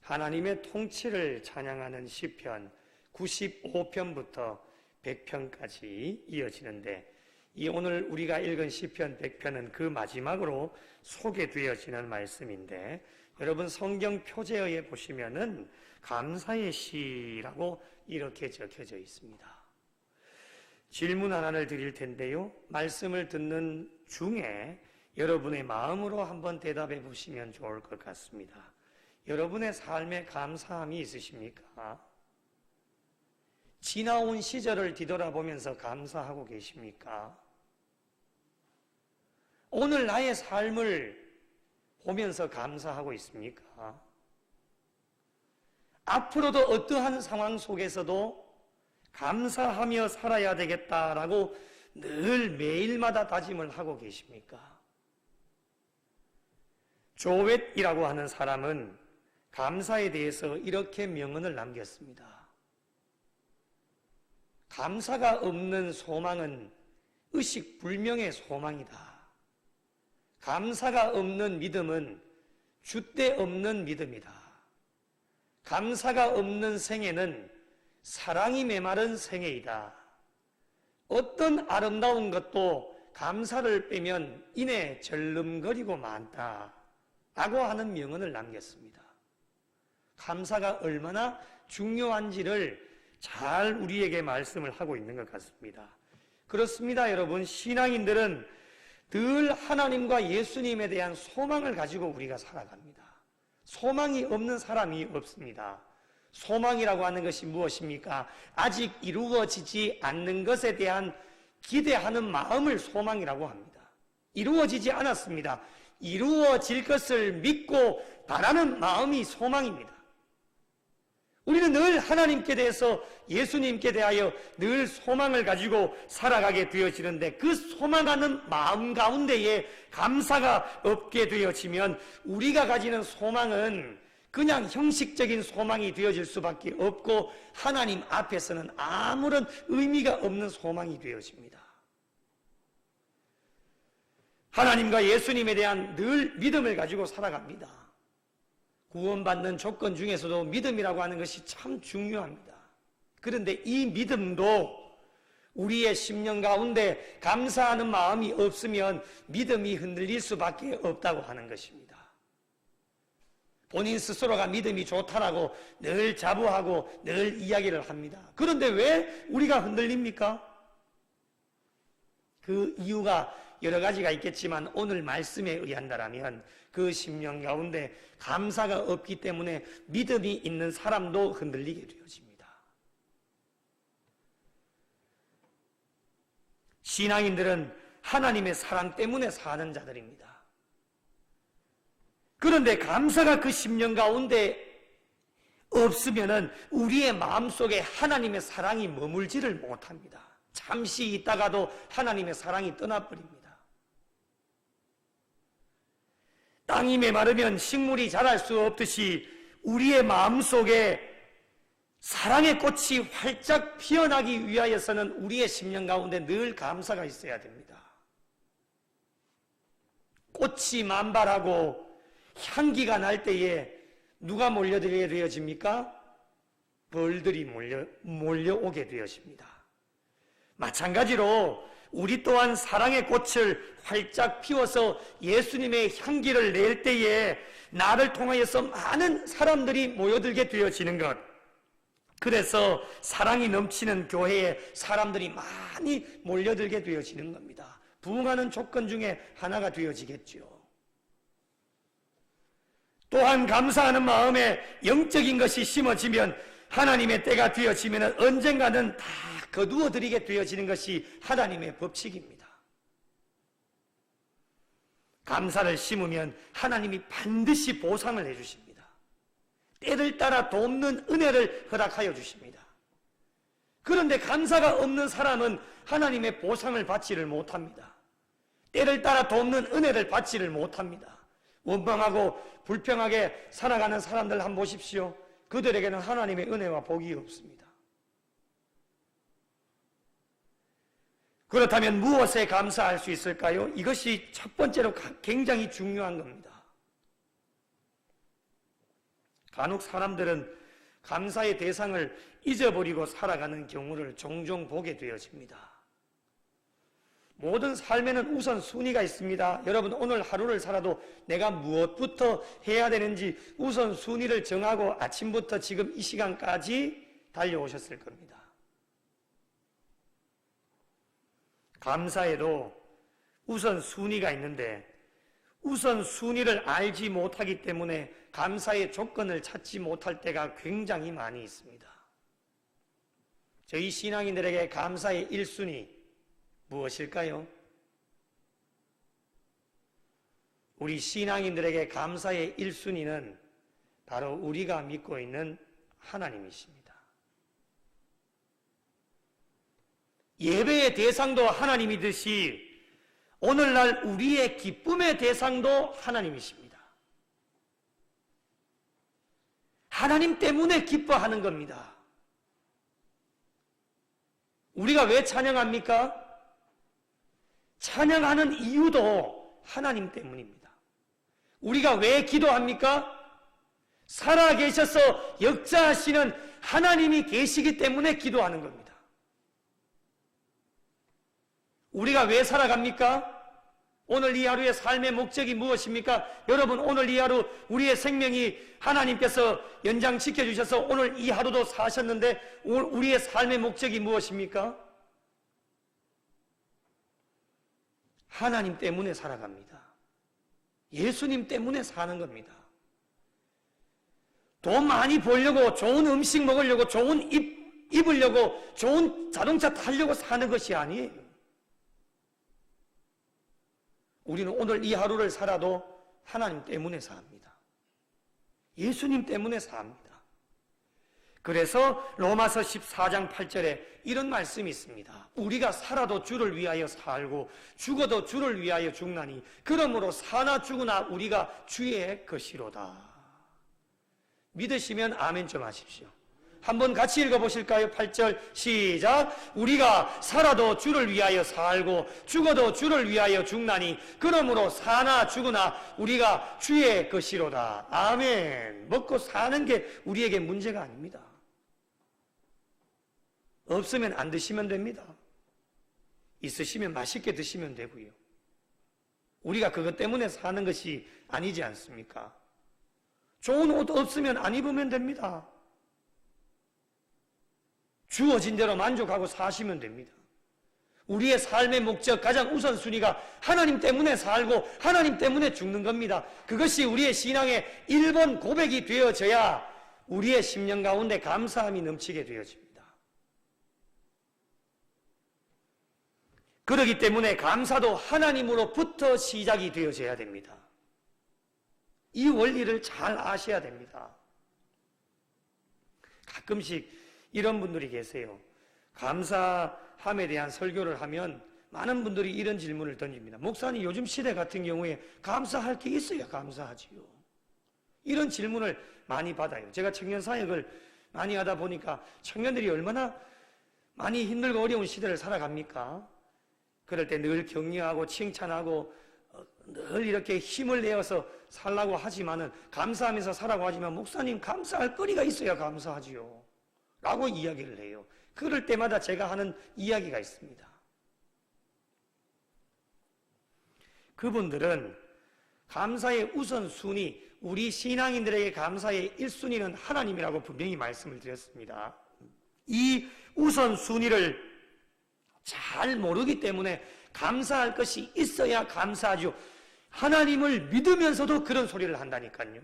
하나님의 통치를 찬양하는 시편 95편부터 100편까지 이어지는데, 이 오늘 우리가 읽은 시편 100편은 그 마지막으로 소개되어지는 말씀인데, 여러분 성경 표제어에 보시면은 감사의 시라고 이렇게 적혀져 있습니다. 질문 하나를 드릴 텐데요, 말씀을 듣는 중에 여러분의 마음으로 한번 대답해 보시면 좋을 것 같습니다. 여러분의 삶에 감사함이 있으십니까? 지나온 시절을 뒤돌아보면서 감사하고 계십니까? 오늘 나의 삶을 보면서 감사하고 있습니까? 앞으로도 어떠한 상황 속에서도 감사하며 살아야 되겠다라고 늘 매일마다 다짐을 하고 계십니까? 조웻이라고 하는 사람은 감사에 대해서 이렇게 명언을 남겼습니다. 감사가 없는 소망은 의식불명의 소망이다. 감사가 없는 믿음은 줏대 없는 믿음이다. 감사가 없는 생애는 사랑이 메마른 생애이다. 어떤 아름다운 것도 감사를 빼면 이내 절름거리고 많다 라고 하는 명언을 남겼습니다. 감사가 얼마나 중요한지를 잘 우리에게 말씀을 하고 있는 것 같습니다. 그렇습니다, 여러분. 신앙인들은 늘 하나님과 예수님에 대한 소망을 가지고 우리가 살아갑니다. 소망이 없는 사람이 없습니다. 소망이라고 하는 것이 무엇입니까? 아직 이루어지지 않는 것에 대한 기대하는 마음을 소망이라고 합니다. 이루어지지 않았습니다. 이루어질 것을 믿고 바라는 마음이 소망입니다. 우리는 늘 하나님께 대해서, 예수님께 대하여 늘 소망을 가지고 살아가게 되어지는데, 그 소망하는 마음 가운데에 감사가 없게 되어지면 우리가 가지는 소망은 그냥 형식적인 소망이 되어질 수밖에 없고, 하나님 앞에서는 아무런 의미가 없는 소망이 되어집니다. 하나님과 예수님에 대한 늘 믿음을 가지고 살아갑니다. 구원받는 조건 중에서도 믿음이라고 하는 것이 참 중요합니다. 그런데 이 믿음도 우리의 심령 가운데 감사하는 마음이 없으면 믿음이 흔들릴 수밖에 없다고 하는 것입니다. 본인 스스로가 믿음이 좋다라고 늘 자부하고 늘 이야기를 합니다. 그런데 왜 우리가 흔들립니까? 그 이유가 여러 가지가 있겠지만 오늘 말씀에 의한다면 그 심령 가운데 감사가 없기 때문에 믿음이 있는 사람도 흔들리게 되어집니다. 신앙인들은 하나님의 사랑 때문에 사는 자들입니다. 그런데 감사가 그 심령 가운데 없으면은 우리의 마음속에 하나님의 사랑이 머물지를 못합니다. 잠시 있다가도 하나님의 사랑이 떠나버립니다. 땅이 메마르면 식물이 자랄 수 없듯이 우리의 마음속에 사랑의 꽃이 활짝 피어나기 위하여서는 우리의 심령 가운데 늘 감사가 있어야 됩니다. 꽃이 만발하고 향기가 날 때에 누가 몰려들게 되어집니까? 벌들이 몰려오게 되어집니다. 마찬가지로 우리 또한 사랑의 꽃을 활짝 피워서 예수님의 향기를 낼 때에 나를 통하여서 많은 사람들이 모여들게 되어지는 것, 그래서 사랑이 넘치는 교회에 사람들이 많이 몰려들게 되어지는 겁니다. 부흥하는 조건 중에 하나가 되어지겠죠. 또한 감사하는 마음에 영적인 것이 심어지면, 하나님의 때가 되어지면 언젠가는 다 거두어드리게 되어지는 것이 하나님의 법칙입니다. 감사를 심으면 하나님이 반드시 보상을 해주십니다. 때를 따라 돕는 은혜를 허락하여 주십니다. 그런데 감사가 없는 사람은 하나님의 보상을 받지를 못합니다. 때를 따라 돕는 은혜를 받지를 못합니다. 원망하고 불평하게 살아가는 사람들 한번 보십시오. 그들에게는 하나님의 은혜와 복이 없습니다. 그렇다면 무엇에 감사할 수 있을까요? 이것이 첫 번째로 굉장히 중요한 겁니다. 간혹 사람들은 감사의 대상을 잊어버리고 살아가는 경우를 종종 보게 되어집니다. 모든 삶에는 우선순위가 있습니다. 여러분 오늘 하루를 살아도 내가 무엇부터 해야 되는지 우선순위를 정하고 아침부터 지금 이 시간까지 달려오셨을 겁니다. 감사에도 우선순위가 있는데 우선순위를 알지 못하기 때문에 감사의 조건을 찾지 못할 때가 굉장히 많이 있습니다. 저희 신앙인들에게 감사의 1순위 무엇일까요? 우리 신앙인들에게 감사의 1순위는 바로 우리가 믿고 있는 하나님이십니다. 예배의 대상도 하나님이듯이 오늘날 우리의 기쁨의 대상도 하나님이십니다. 하나님 때문에 기뻐하는 겁니다. 우리가 왜 찬양합니까? 찬양하는 이유도 하나님 때문입니다. 우리가 왜 기도합니까? 살아계셔서 역사하시는 하나님이 계시기 때문에 기도하는 겁니다. 우리가 왜 살아갑니까? 오늘 이 하루의 삶의 목적이 무엇입니까? 여러분 오늘 이 하루 우리의 생명이 하나님께서 연장시켜 주셔서 오늘 이 하루도 사셨는데 우리의 삶의 목적이 무엇입니까? 하나님 때문에 살아갑니다. 예수님 때문에 사는 겁니다. 돈 많이 벌려고, 좋은 음식 먹으려고, 좋은 입으려고, 좋은 자동차 타려고 사는 것이 아니에요. 우리는 오늘 이 하루를 살아도 하나님 때문에 삽니다. 예수님 때문에 삽니다. 그래서 로마서 14장 8절에 이런 말씀이 있습니다. 우리가 살아도 주를 위하여 살고 죽어도 주를 위하여 죽나니 그러므로 사나 죽으나 우리가 주의 것이로다. 믿으시면 아멘 좀 하십시오. 한번 같이 읽어보실까요? 8절 시작. 우리가 살아도 주를 위하여 살고 죽어도 주를 위하여 죽나니 그러므로 사나 죽으나 우리가 주의 것이로다. 아멘. 먹고 사는 게 우리에게 문제가 아닙니다. 없으면 안 드시면 됩니다. 있으시면 맛있게 드시면 되고요. 우리가 그것 때문에 사는 것이 아니지 않습니까? 좋은 옷 없으면 안 입으면 됩니다. 주어진 대로 만족하고 사시면 됩니다. 우리의 삶의 목적, 가장 우선순위가 하나님 때문에 살고 하나님 때문에 죽는 겁니다. 그것이 우리의 신앙의 1번 고백이 되어져야 우리의 심령 가운데 감사함이 넘치게 되어집니다. 그렇기 때문에 감사도 하나님으로부터 시작이 되어져야 됩니다. 이 원리를 잘 아셔야 됩니다. 가끔씩 이런 분들이 계세요. 감사함에 대한 설교를 하면 많은 분들이 이런 질문을 던집니다. 목사님, 요즘 시대 같은 경우에 감사할 게 있어야 감사하지요. 이런 질문을 많이 받아요. 제가 청년 사역을 많이 하다 보니까 청년들이 얼마나 많이 힘들고 어려운 시대를 살아갑니까? 그럴 때 늘 격려하고 칭찬하고 늘 이렇게 힘을 내어서 살라고 하지만은, 감사하면서 살라고 하지만, 목사님 감사할 거리가 있어야 감사하지요 라고 이야기를 해요. 그럴 때마다 제가 하는 이야기가 있습니다. 그분들은 감사의 우선순위, 우리 신앙인들에게 감사의 1순위는 하나님이라고 분명히 말씀을 드렸습니다. 이 우선순위를 잘 모르기 때문에 감사할 것이 있어야 감사하죠. 하나님을 믿으면서도 그런 소리를 한다니까요.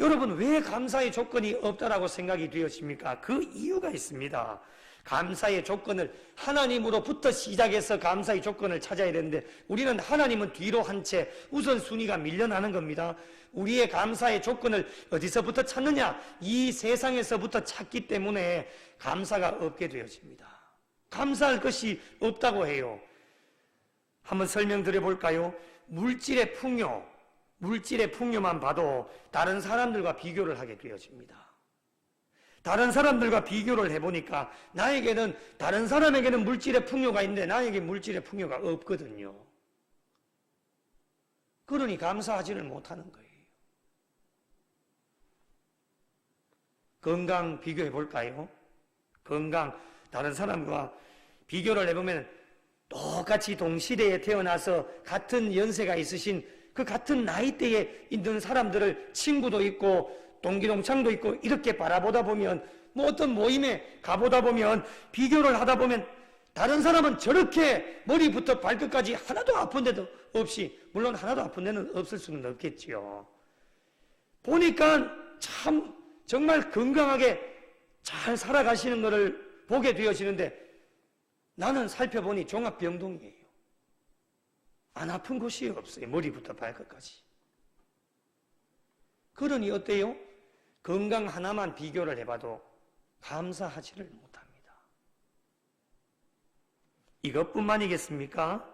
여러분, 왜 감사의 조건이 없다라고 생각이 되어집니까? 그 이유가 있습니다. 감사의 조건을 하나님으로부터 시작해서 감사의 조건을 찾아야 되는데, 우리는 하나님은 뒤로 한 채 우선순위가 밀려나는 겁니다. 우리의 감사의 조건을 어디서부터 찾느냐? 이 세상에서부터 찾기 때문에 감사가 없게 되어집니다. 감사할 것이 없다고 해요. 한번 설명드려 볼까요? 물질의 풍요만 봐도 다른 사람들과 비교를 하게 되어집니다. 다른 사람들과 비교를 해보니까 나에게는, 다른 사람에게는 물질의 풍요가 있는데 나에게 물질의 풍요가 없거든요. 그러니 감사하지를 못하는 거예요. 건강 비교해 볼까요? 건강, 다른 사람과 비교를 해보면 똑같이 동시대에 태어나서 같은 연세가 있으신 그 같은 나이대에 있는 사람들을 친구도 있고 동기동창도 있고 이렇게 바라보다 보면 뭐 어떤 모임에 가보다 보면 비교를 하다 보면 다른 사람은 저렇게 머리부터 발끝까지 하나도 아픈 데도 없이, 물론 하나도 아픈 데는 없을 수는 없겠지요. 보니까 참 정말 건강하게 잘 살아가시는 것을 보게 되어지는데 나는 살펴보니 종합병동이에요. 안 아픈 곳이 없어요. 머리부터 발끝까지. 그러니 어때요? 건강 하나만 비교를 해봐도 감사하지를 못합니다. 이것뿐만이겠습니까?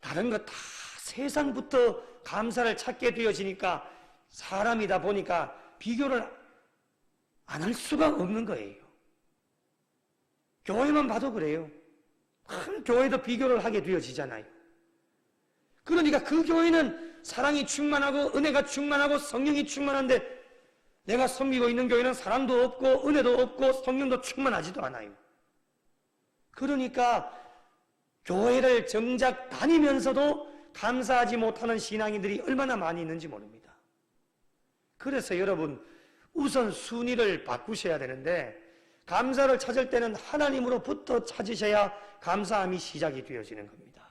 다른 거 다 세상부터 감사를 찾게 되어지니까 사람이다 보니까 비교를 안 할 수가 없는 거예요. 교회만 봐도 그래요. 큰 교회도 비교를 하게 되어지잖아요. 그러니까 그 교회는 사랑이 충만하고 은혜가 충만하고 성령이 충만한데 내가 섬기고 있는 교회는 사랑도 없고 은혜도 없고 성령도 충만하지도 않아요. 그러니까 교회를 정작 다니면서도 감사하지 못하는 신앙인들이 얼마나 많이 있는지 모릅니다. 그래서 여러분 우선 순위를 바꾸셔야 되는데 감사를 찾을 때는 하나님으로부터 찾으셔야 감사함이 시작이 되어지는 겁니다.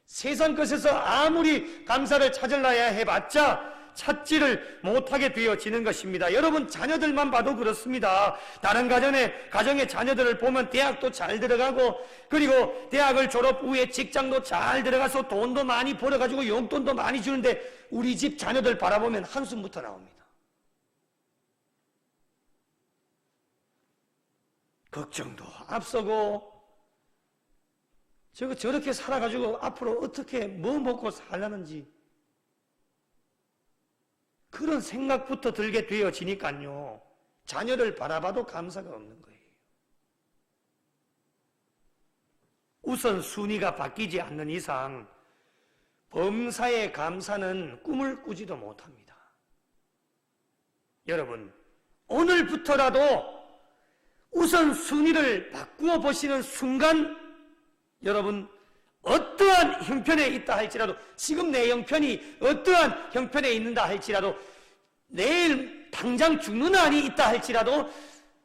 세상 것에서 아무리 감사를 찾으려야 해봤자 찾지를 못하게 되어지는 것입니다. 여러분 자녀들만 봐도 그렇습니다. 다른 가정의 자녀들을 보면 대학도 잘 들어가고 그리고 대학을 졸업 후에 직장도 잘 들어가서 돈도 많이 벌어가지고 용돈도 많이 주는데 우리 집 자녀들 바라보면 한숨부터 나옵니다. 걱정도 앞서고 저렇게 살아가지고 앞으로 어떻게 뭐 먹고 살라는지 그런 생각부터 들게 되어지니까요. 자녀를 바라봐도 감사가 없는 거예요. 우선 순위가 바뀌지 않는 이상 범사의 감사는 꿈을 꾸지도 못합니다. 여러분, 오늘부터라도 우선 순위를 바꾸어 보시는 순간 여러분 어떠한 형편에 있다 할지라도 지금 내 형편이 어떠한 형편에 있는다 할지라도 내일 당장 죽는 날이 있다 할지라도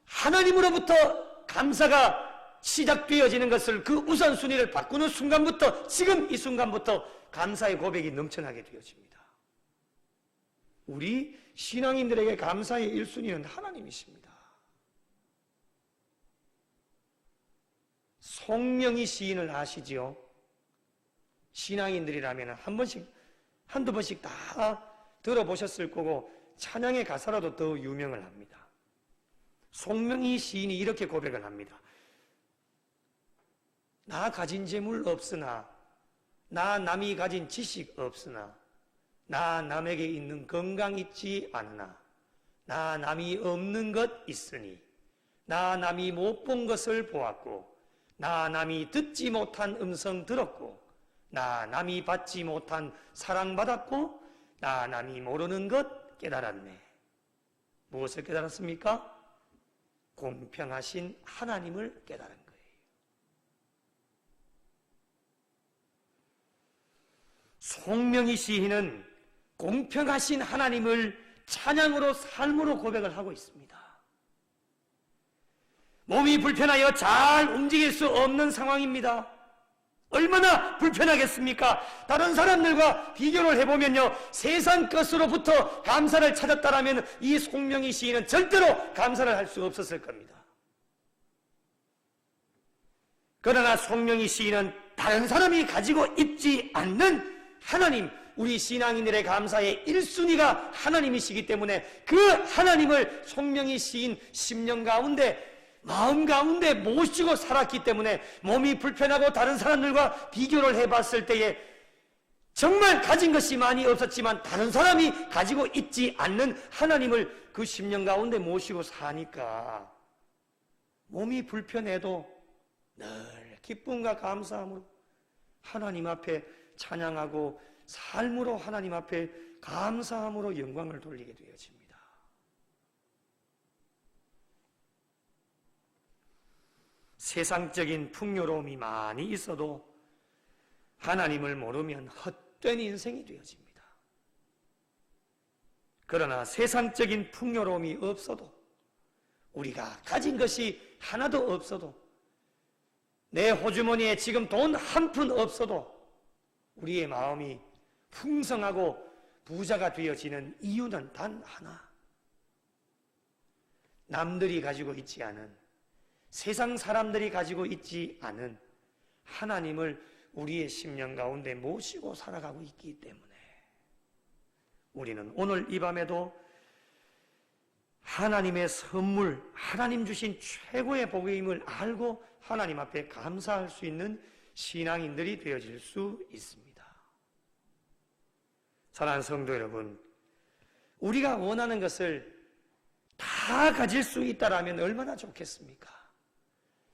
하나님으로부터 감사가 시작되어지는 것을 그 우선순위를 바꾸는 순간부터 지금 이 순간부터 감사의 고백이 넘쳐나게 되어집니다. 우리 신앙인들에게 감사의 1순위는 하나님이십니다. 송명희 시인을 아시지요? 신앙인들이라면 한두 번씩 다 들어보셨을 거고 찬양의 가사로도 더 유명을 합니다. 송명희 시인이 이렇게 고백을 합니다. 나 가진 재물 없으나 나 남이 가진 지식 없으나 나 남에게 있는 건강 있지 않으나 나 남이 없는 것 있으니 나 남이 못 본 것을 보았고 나 남이 듣지 못한 음성 들었고 나 남이 받지 못한 사랑받았고 나 남이 모르는 것 깨달았네. 무엇을 깨달았습니까? 공평하신 하나님을 깨달은 거예요. 송명희 시인은 공평하신 하나님을 찬양으로 삶으로 고백을 하고 있습니다. 몸이 불편하여 잘 움직일 수 없는 상황입니다. 얼마나 불편하겠습니까? 다른 사람들과 비교를 해보면요, 세상 것으로부터 감사를 찾았다라면 이 송명희 시인은 절대로 감사를 할 수 없었을 겁니다. 그러나 송명희 시인은 다른 사람이 가지고 있지 않는 하나님, 우리 신앙인들의 감사의 1순위가 하나님이시기 때문에 그 하나님을 송명희 시인 10년 가운데 마음 가운데 모시고 살았기 때문에 몸이 불편하고 다른 사람들과 비교를 해봤을 때에 정말 가진 것이 많이 없었지만 다른 사람이 가지고 있지 않는 하나님을 그 10년 가운데 모시고 사니까 몸이 불편해도 늘 기쁨과 감사함으로 하나님 앞에 찬양하고 삶으로 하나님 앞에 감사함으로 영광을 돌리게 되어집니다. 세상적인 풍요로움이 많이 있어도 하나님을 모르면 헛된 인생이 되어집니다. 그러나 세상적인 풍요로움이 없어도, 우리가 가진 것이 하나도 없어도, 내 호주머니에 지금 돈 한 푼 없어도 우리의 마음이 풍성하고 부자가 되어지는 이유는 단 하나. 남들이 가지고 있지 않은, 세상 사람들이 가지고 있지 않은 하나님을 우리의 심령 가운데 모시고 살아가고 있기 때문에 우리는 오늘 이 밤에도 하나님의 선물, 하나님 주신 최고의 복임을 알고 하나님 앞에 감사할 수 있는 신앙인들이 되어질 수 있습니다. 사랑하는 성도 여러분, 우리가 원하는 것을 다 가질 수 있다라면 얼마나 좋겠습니까?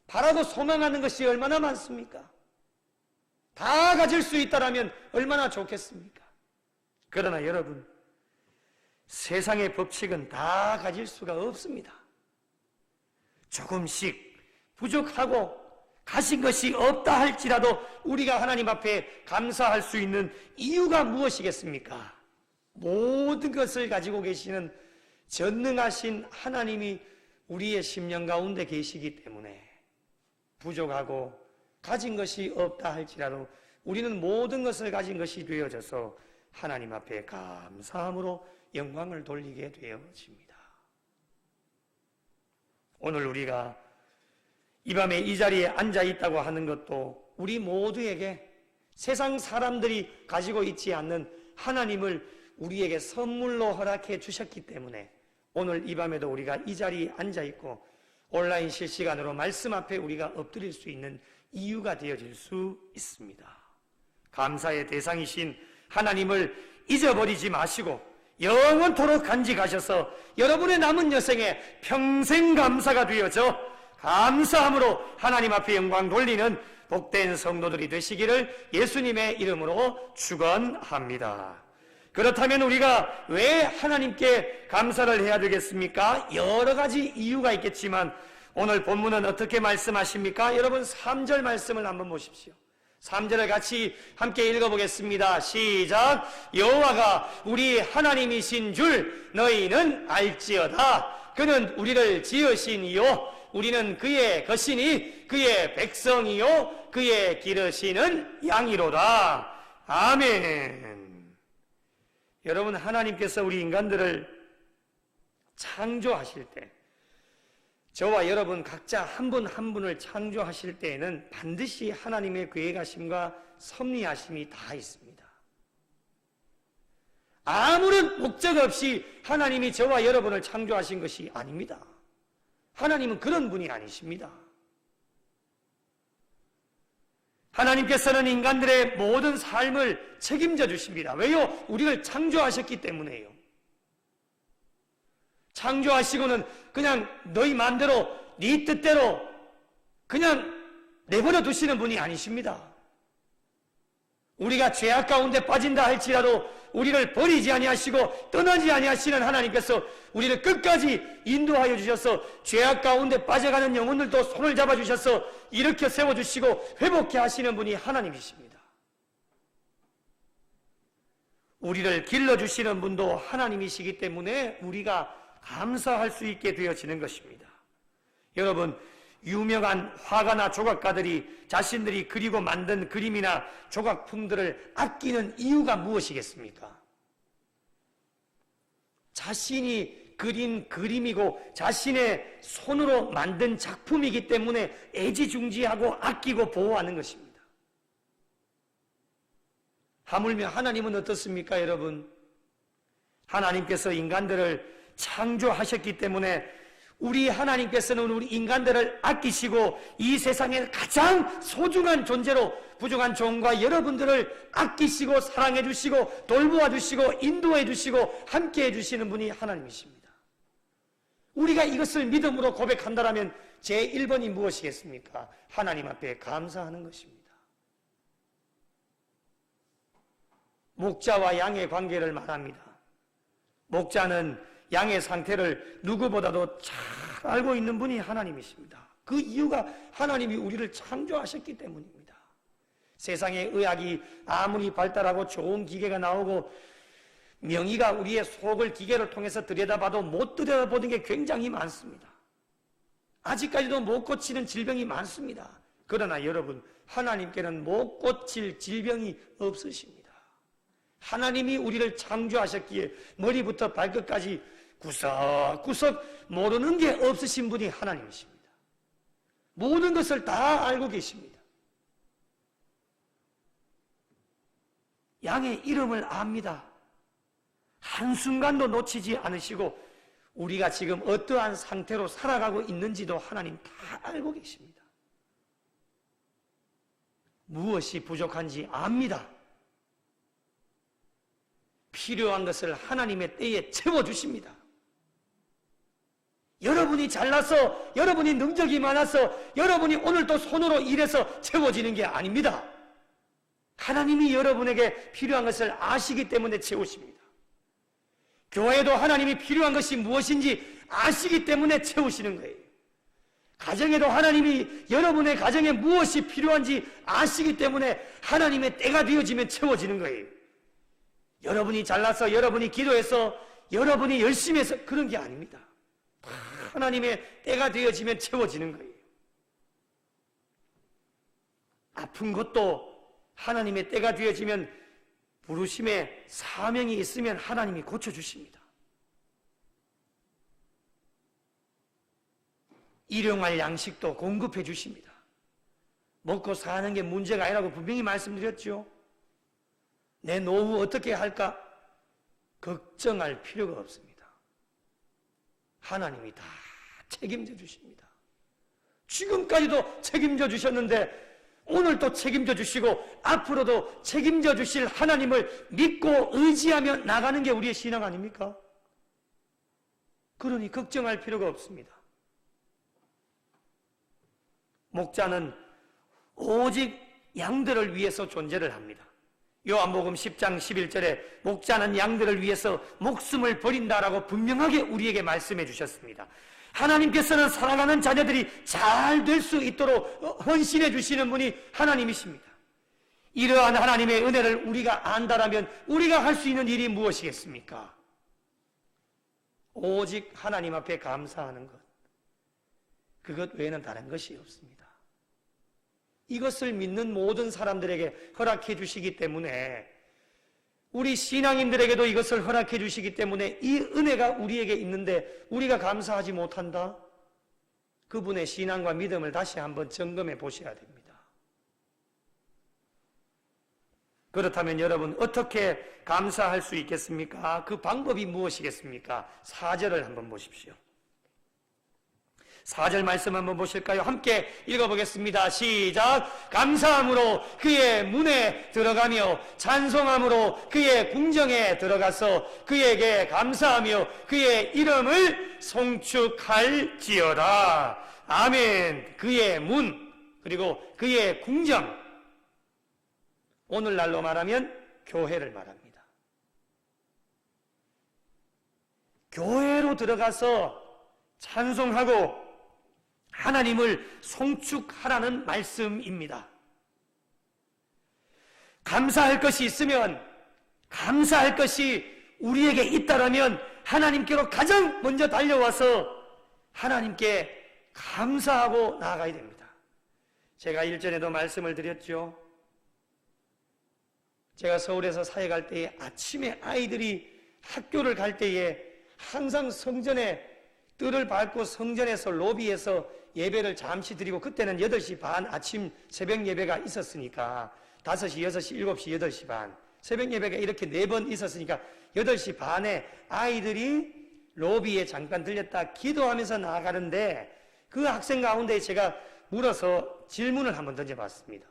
바라고 소망하는 것이 얼마나 많습니까? 다 가질 수 있다라면 얼마나 좋겠습니까? 그러나 여러분, 세상의 법칙은 다 가질 수가 없습니다. 조금씩 부족하고 가진 것이 없다 할지라도 우리가 하나님 앞에 감사할 수 있는 이유가 무엇이겠습니까? 모든 것을 가지고 계시는 전능하신 하나님이 우리의 심령 가운데 계시기 때문에 부족하고 가진 것이 없다 할지라도 우리는 모든 것을 가진 것이 되어져서 하나님 앞에 감사함으로 영광을 돌리게 되어집니다. 오늘 우리가 이 밤에 이 자리에 앉아 있다고 하는 것도 우리 모두에게 세상 사람들이 가지고 있지 않는 하나님을 우리에게 선물로 허락해 주셨기 때문에 오늘 이 밤에도 우리가 이 자리에 앉아 있고 온라인 실시간으로 말씀 앞에 우리가 엎드릴 수 있는 이유가 되어질 수 있습니다. 감사의 대상이신 하나님을 잊어버리지 마시고 영원토록 간직하셔서 여러분의 남은 여생에 평생 감사가 되어져 감사함으로 하나님 앞에 영광 돌리는 복된 성도들이 되시기를 예수님의 이름으로 축원합니다. 그렇다면 우리가 왜 하나님께 감사를 해야 되겠습니까? 여러 가지 이유가 있겠지만 오늘 본문은 어떻게 말씀하십니까? 여러분 3절 말씀을 한번 보십시오. 3절을 같이 함께 읽어보겠습니다. 시작. 여호와가 우리 하나님이신 줄 너희는 알지어다. 그는 우리를 지으신 이요 우리는 그의 것이니 그의 백성이요 그의 기르시는 양이로다. 아멘. 여러분, 하나님께서 우리 인간들을 창조하실 때, 저와 여러분 각자 한 분 한 분을 창조하실 때에는 반드시 하나님의 계획하심과 섭리하심이 다 있습니다. 아무런 목적 없이 하나님이 저와 여러분을 창조하신 것이 아닙니다. 하나님은 그런 분이 아니십니다. 하나님께서는 인간들의 모든 삶을 책임져 주십니다. 왜요? 우리를 창조하셨기 때문에요. 창조하시고는 그냥 너희 마음대로 네 뜻대로 그냥 내버려 두시는 분이 아니십니다. 우리가 죄악 가운데 빠진다 할지라도 우리를 버리지 아니하시고 떠나지 아니하시는 하나님께서 우리를 끝까지 인도하여 주셔서 죄악 가운데 빠져가는 영혼들도 손을 잡아주셔서 일으켜 세워주시고 회복해 하시는 분이 하나님이십니다. 우리를 길러주시는 분도 하나님이시기 때문에 우리가 감사할 수 있게 되어지는 것입니다. 여러분, 유명한 화가나 조각가들이 자신들이 그리고 만든 그림이나 조각품들을 아끼는 이유가 무엇이겠습니까? 자신이 그린 그림이고 자신의 손으로 만든 작품이기 때문에 애지중지하고 아끼고 보호하는 것입니다. 하물며 하나님은 어떻습니까, 여러분? 하나님께서 인간들을 창조하셨기 때문에 우리 하나님께서는 우리 인간들을 아끼시고 이 세상에 가장 소중한 존재로 부족한 종과 여러분들을 아끼시고 사랑해 주시고 돌보아 주시고 인도해 주시고 함께 해 주시는 분이 하나님이십니다. 우리가 이것을 믿음으로 고백한다면 제1번이 무엇이겠습니까? 하나님 앞에 감사하는 것입니다. 목자와 양의 관계를 말합니다. 목자는 양의 상태를 누구보다도 잘 알고 있는 분이 하나님이십니다. 그 이유가 하나님이 우리를 창조하셨기 때문입니다. 세상의 의학이 아무리 발달하고 좋은 기계가 나오고 명의가 우리의 속을 기계를 통해서 들여다봐도 못 들여다보는 게 굉장히 많습니다. 아직까지도 못 고치는 질병이 많습니다. 그러나 여러분, 하나님께는 못 고칠 질병이 없으십니다. 하나님이 우리를 창조하셨기에 머리부터 발끝까지 구석구석 모르는 게 없으신 분이 하나님이십니다. 모든 것을 다 알고 계십니다. 양의 이름을 압니다. 한순간도 놓치지 않으시고 우리가 지금 어떠한 상태로 살아가고 있는지도 하나님 다 알고 계십니다. 무엇이 부족한지 압니다. 필요한 것을 하나님의 때에 채워주십니다. 여러분이 잘나서, 여러분이 능력이 많아서, 여러분이 오늘 또 손으로 일해서 채워지는 게 아닙니다. 하나님이 여러분에게 필요한 것을 아시기 때문에 채우십니다. 교회도 하나님이 필요한 것이 무엇인지 아시기 때문에 채우시는 거예요. 가정에도 하나님이 여러분의 가정에 무엇이 필요한지 아시기 때문에 하나님의 때가 되어지면 채워지는 거예요. 여러분이 잘나서, 여러분이 기도해서, 여러분이 열심히 해서 그런 게 아닙니다. 하나님의 때가 되어지면 채워지는 거예요. 아픈 것도 하나님의 때가 되어지면 부르심에 사명이 있으면 하나님이 고쳐주십니다. 일용할 양식도 공급해 주십니다. 먹고 사는 게 문제가 아니라고 분명히 말씀드렸죠. 내 노후 어떻게 할까? 걱정할 필요가 없습니다. 하나님이 다 책임져 주십니다. 지금까지도 책임져 주셨는데 오늘 또 책임져 주시고 앞으로도 책임져 주실 하나님을 믿고 의지하며 나가는 게 우리의 신앙 아닙니까? 그러니 걱정할 필요가 없습니다. 목자는 오직 양들을 위해서 존재를 합니다. 요한복음 10장 11절에 목자는 양들을 위해서 목숨을 버린다라고 분명하게 우리에게 말씀해 주셨습니다. 하나님께서는 살아가는 자녀들이 잘 될 수 있도록 헌신해 주시는 분이 하나님이십니다. 이러한 하나님의 은혜를 우리가 안다라면 우리가 할 수 있는 일이 무엇이겠습니까? 오직 하나님 앞에 감사하는 것. 그것 외에는 다른 것이 없습니다. 이것을 믿는 모든 사람들에게 허락해 주시기 때문에 우리 신앙인들에게도 이것을 허락해 주시기 때문에 이 은혜가 우리에게 있는데 우리가 감사하지 못한다? 그분의 신앙과 믿음을 다시 한번 점검해 보셔야 됩니다. 그렇다면 여러분 어떻게 감사할 수 있겠습니까? 그 방법이 무엇이겠습니까? 4절을 한번 보십시오. 4절 말씀 한번 보실까요? 함께 읽어보겠습니다. 시작! 감사함으로 그의 문에 들어가며 찬송함으로 그의 궁정에 들어가서 그에게 감사하며 그의 이름을 송축할지어다. 아멘. 그의 문 그리고 그의 궁정, 오늘날로 말하면 교회를 말합니다. 교회로 들어가서 찬송하고 하나님을 송축하라는 말씀입니다. 감사할 것이 있으면, 감사할 것이 우리에게 있다라면 하나님께로 가장 먼저 달려와서 하나님께 감사하고 나아가야 됩니다. 제가 일전에도 말씀을 드렸죠. 제가 서울에서 사회 갈 때에 아침에 아이들이 학교를 갈 때에 항상 성전에 뜰을 밟고 성전에서 로비에서 예배를 잠시 드리고, 그때는 8시 반 아침 새벽 예배가 있었으니까 5시, 6시, 7시, 8시 반 새벽 예배가 이렇게 4번 있었으니까 8시 반에 아이들이 로비에 잠깐 들렸다 기도하면서 나가는데 그 학생 가운데 제가 물어서 질문을 한번 던져봤습니다.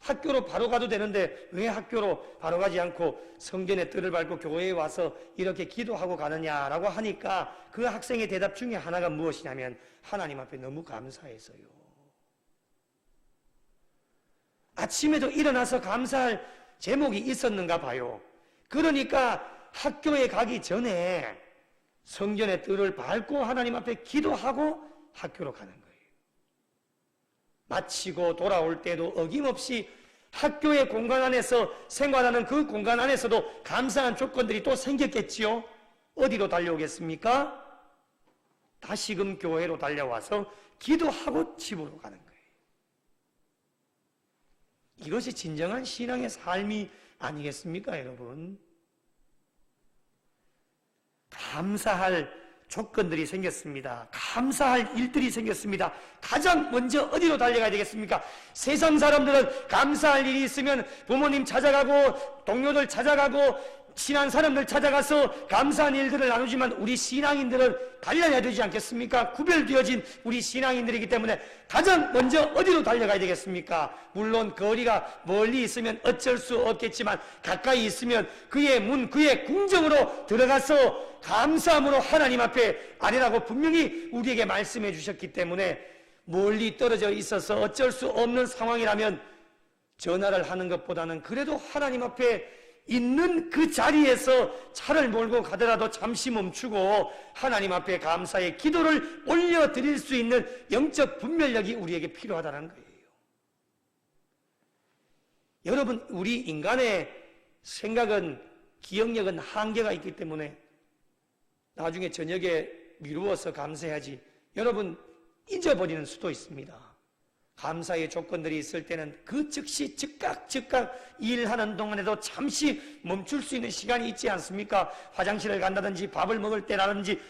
학교로 바로 가도 되는데 왜 학교로 바로 가지 않고 성전에 뜰을 밟고 교회에 와서 이렇게 기도하고 가느냐라고 하니까 그 학생의 대답 중에 하나가 무엇이냐면 하나님 앞에 너무 감사해서요. 아침에도 일어나서 감사할 제목이 있었는가 봐요. 그러니까 학교에 가기 전에 성전의 뜰을 밟고 하나님 앞에 기도하고 학교로 가는 거예요. 마치고 돌아올 때도 어김없이 학교의 공간 안에서 생활하는 그 공간 안에서도 감사한 조건들이 또 생겼겠지요. 어디로 달려오겠습니까? 다시금 교회로 달려와서 기도하고 집으로 가는 거예요. 이것이 진정한 신앙의 삶이 아니겠습니까, 여러분? 감사할 조건들이 생겼습니다. 감사할 일들이 생겼습니다. 가장 먼저 어디로 달려가야 되겠습니까? 세상 사람들은 감사할 일이 있으면 부모님 찾아가고 동료들 찾아가고 친한 사람들 찾아가서 감사한 일들을 나누지만 우리 신앙인들은 달려야 되지 않겠습니까? 구별되어진 우리 신앙인들이기 때문에 가장 먼저 어디로 달려가야 되겠습니까? 물론 거리가 멀리 있으면 어쩔 수 없겠지만 가까이 있으면 그의 문, 그의 궁정으로 들어가서 감사함으로 하나님 앞에 아뢰라고 분명히 우리에게 말씀해 주셨기 때문에 멀리 떨어져 있어서 어쩔 수 없는 상황이라면 전화를 하는 것보다는 그래도 하나님 앞에 있는 그 자리에서 차를 몰고 가더라도 잠시 멈추고 하나님 앞에 감사의 기도를 올려드릴 수 있는 영적 분별력이 우리에게 필요하다는 거예요. 여러분, 우리 인간의 생각은, 기억력은 한계가 있기 때문에 나중에 저녁에 미루어서 감사해야지 여러분 잊어버리는 수도 있습니다. 감사의 조건들이 있을 때는 그 즉시 즉각 일하는 동안에도 잠시 멈출 수 있는 시간이 있지 않습니까? 화장실을 간다든지 밥을 먹을 때라든지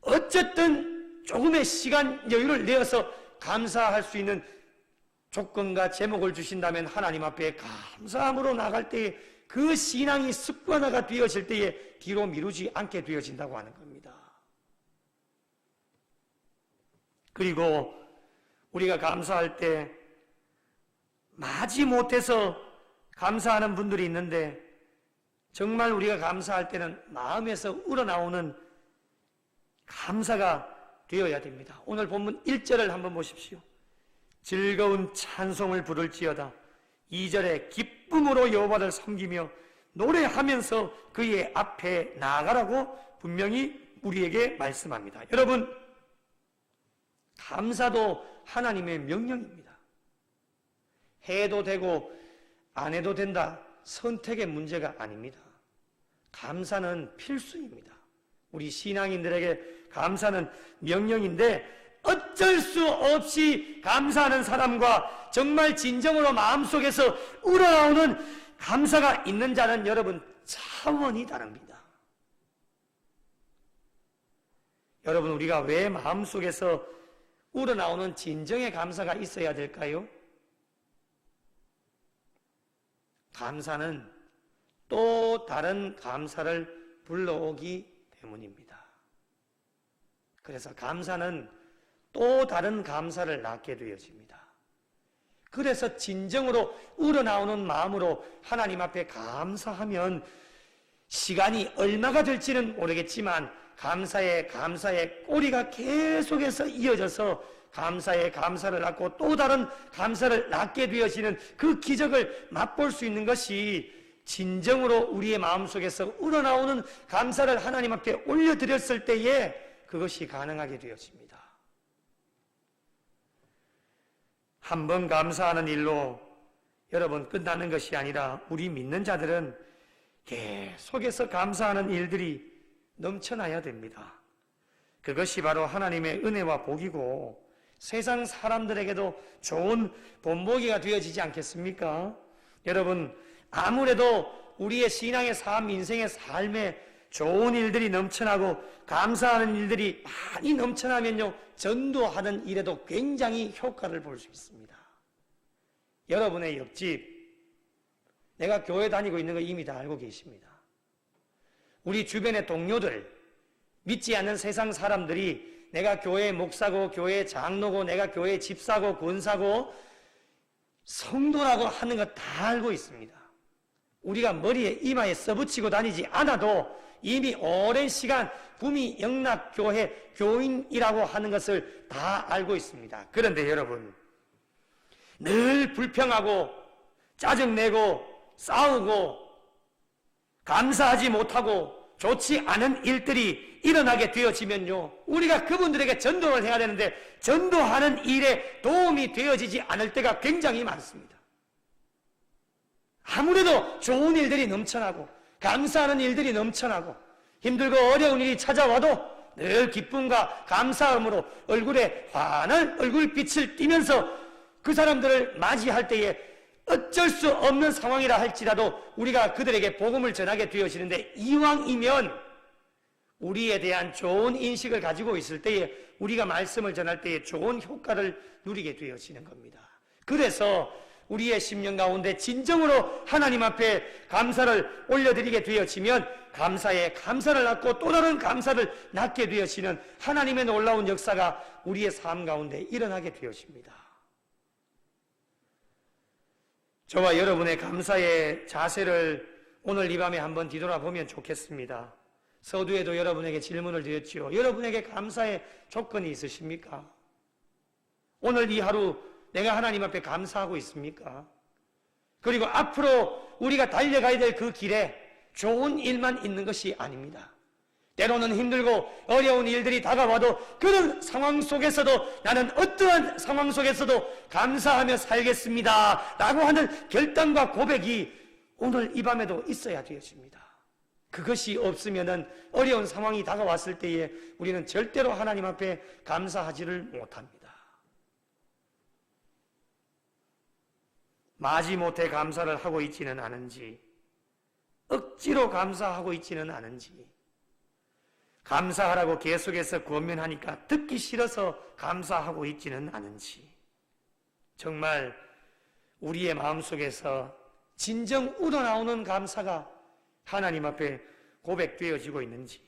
어쨌든 조금의 시간 여유를 내어서 감사할 수 있는 조건과 제목을 주신다면 하나님 앞에 감사함으로 나갈 때에 그 신앙이 습관화가 되어질 때에 뒤로 미루지 않게 되어진다고 하는 겁니다. 그리고 우리가 감사할 때 마지못해서 감사하는 분들이 있는데 정말 우리가 감사할 때는 마음에서 우러나오는 감사가 되어야 됩니다. 오늘 본문 1절을 한번 보십시오. 즐거운 찬송을 부를지어다. 2절에 기쁨으로 여호와를 섬기며 노래하면서 그의 앞에 나아가라고 분명히 우리에게 말씀합니다. 여러분, 감사도 하나님의 명령입니다. 해도 되고 안 해도 된다. 선택의 문제가 아닙니다. 감사는 필수입니다. 우리 신앙인들에게 감사는 명령인데 어쩔 수 없이 감사하는 사람과 정말 진정으로 마음속에서 우러나오는 감사가 있는 자는 여러분 차원이 다릅니다. 여러분, 우리가 왜 마음속에서 우러나오는 진정의 감사가 있어야 될까요? 감사는 또 다른 감사를 불러오기 때문입니다. 그래서 감사는 또 다른 감사를 낳게 되어집니다. 그래서 진정으로 우러나오는 마음으로 하나님 앞에 감사하면 시간이 얼마가 될지는 모르겠지만 감사의 꼬리가 계속해서 이어져서 감사의 감사를 낳고 또 다른 감사를 낳게 되어지는 그 기적을 맛볼 수 있는 것이 진정으로 우리의 마음속에서 우러나오는 감사를 하나님 앞에 올려드렸을 때에 그것이 가능하게 되어집니다. 한 번 감사하는 일로 여러분 끝나는 것이 아니라 우리 믿는 자들은 계속해서 감사하는 일들이 넘쳐나야 됩니다. 그것이 바로 하나님의 은혜와 복이고 세상 사람들에게도 좋은 본보기가 되어지지 않겠습니까? 여러분, 아무래도 우리의 신앙의 삶, 인생의 삶에 좋은 일들이 넘쳐나고 감사하는 일들이 많이 넘쳐나면요, 전도하는 일에도 굉장히 효과를 볼 수 있습니다. 여러분의 옆집, 내가 교회 다니고 있는 거 이미 다 알고 계십니다. 우리 주변의 동료들, 믿지 않는 세상 사람들이 내가 교회 목사고 교회 장로고 내가 교회 집사고 권사고 성도라고 하는 거 다 알고 있습니다. 우리가 머리에 이마에 써붙이고 다니지 않아도 이미 오랜 시간 구미 영락교회 교인이라고 하는 것을 다 알고 있습니다. 그런데 여러분, 늘 불평하고 짜증내고 싸우고 감사하지 못하고 좋지 않은 일들이 일어나게 되어지면요, 우리가 그분들에게 전도를 해야 되는데 전도하는 일에 도움이 되어지지 않을 때가 굉장히 많습니다. 아무래도 좋은 일들이 넘쳐나고 감사하는 일들이 넘쳐나고 힘들고 어려운 일이 찾아와도 늘 기쁨과 감사함으로 얼굴에 환한 얼굴빛을 띠면서 그 사람들을 맞이할 때에 어쩔 수 없는 상황이라 할지라도 우리가 그들에게 복음을 전하게 되어지는데, 이왕이면 우리에 대한 좋은 인식을 가지고 있을 때에 우리가 말씀을 전할 때에 좋은 효과를 누리게 되어지는 겁니다. 그래서 우리의 심령 가운데 진정으로 하나님 앞에 감사를 올려드리게 되어지면 감사에 감사를 낳고 또 다른 감사를 낳게 되어지는 하나님의 놀라운 역사가 우리의 삶 가운데 일어나게 되어집니다. 저와 여러분의 감사의 자세를 오늘 이 밤에 한번 뒤돌아보면 좋겠습니다. 서두에도 여러분에게 질문을 드렸지요. 여러분에게 감사의 조건이 있으십니까? 오늘 이 하루 내가 하나님 앞에 감사하고 있습니까? 그리고 앞으로 우리가 달려가야 될 그 길에 좋은 일만 있는 것이 아닙니다. 때로는 힘들고 어려운 일들이 다가와도 그런 상황 속에서도 나는 어떠한 상황 속에서도 감사하며 살겠습니다 라고 하는 결단과 고백이 오늘 이 밤에도 있어야 되어집니다. 그것이 없으면 어려운 상황이 다가왔을 때에 우리는 절대로 하나님 앞에 감사하지를 못합니다. 마지못해 감사를 하고 있지는 않은지, 억지로 감사하고 있지는 않은지, 감사하라고 계속해서 권면하니까 듣기 싫어서 감사하고 있지는 않은지, 정말 우리의 마음속에서 진정 우러나오는 감사가 하나님 앞에 고백되어지고 있는지,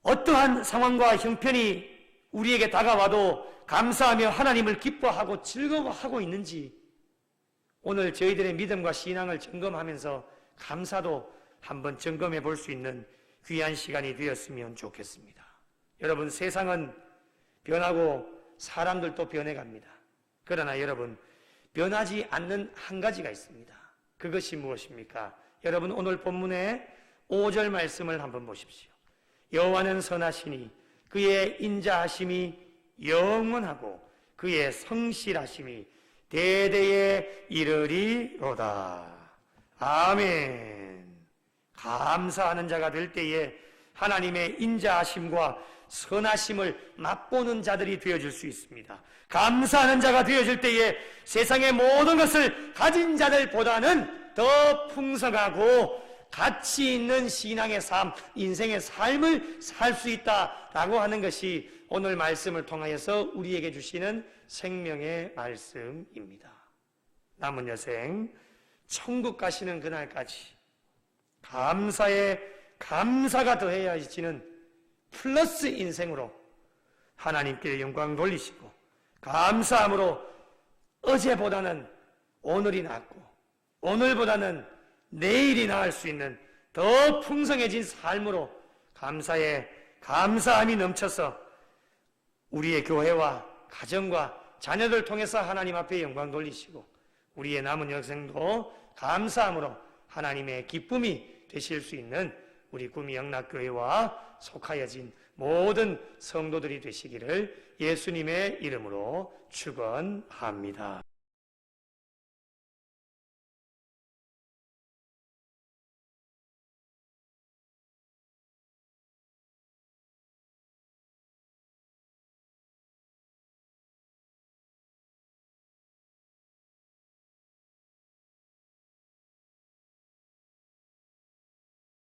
어떠한 상황과 형편이 우리에게 다가와도 감사하며 하나님을 기뻐하고 즐거워하고 있는지, 오늘 저희들의 믿음과 신앙을 점검하면서 감사도 한번 점검해 볼 수 있는 귀한 시간이 되었으면 좋겠습니다. 여러분, 세상은 변하고 사람들도 변해갑니다. 그러나 여러분, 변하지 않는 한 가지가 있습니다. 그것이 무엇입니까? 여러분, 오늘 본문의 5절 말씀을 한번 보십시오. 여호와는 선하시니 그의 인자하심이 영원하고 그의 성실하심이 대대에 이르리로다. 아멘. 감사하는 자가 될 때에 하나님의 인자하심과 선하심을 맛보는 자들이 되어질 수 있습니다. 감사하는 자가 되어질 때에 세상의 모든 것을 가진 자들보다는 더 풍성하고 가치 있는 신앙의 삶, 인생의 삶을 살 수 있다라고 하는 것이 오늘 말씀을 통하여서 우리에게 주시는 생명의 말씀입니다. 남은 여생 천국 가시는 그날까지 감사에 감사가 더해야지는 플러스 인생으로 하나님께 영광 돌리시고, 감사함으로 어제보다는 오늘이 낫고 오늘보다는 내일이 나을 수 있는 더 풍성해진 삶으로 감사에 감사함이 넘쳐서 우리의 교회와 가정과 자녀들 통해서 하나님 앞에 영광 돌리시고 우리의 남은 여생도 감사함으로 하나님의 기쁨이 되실 수 있는 우리 구미 영락교회와 속하여진 모든 성도들이 되시기를 예수님의 이름으로 축원합니다.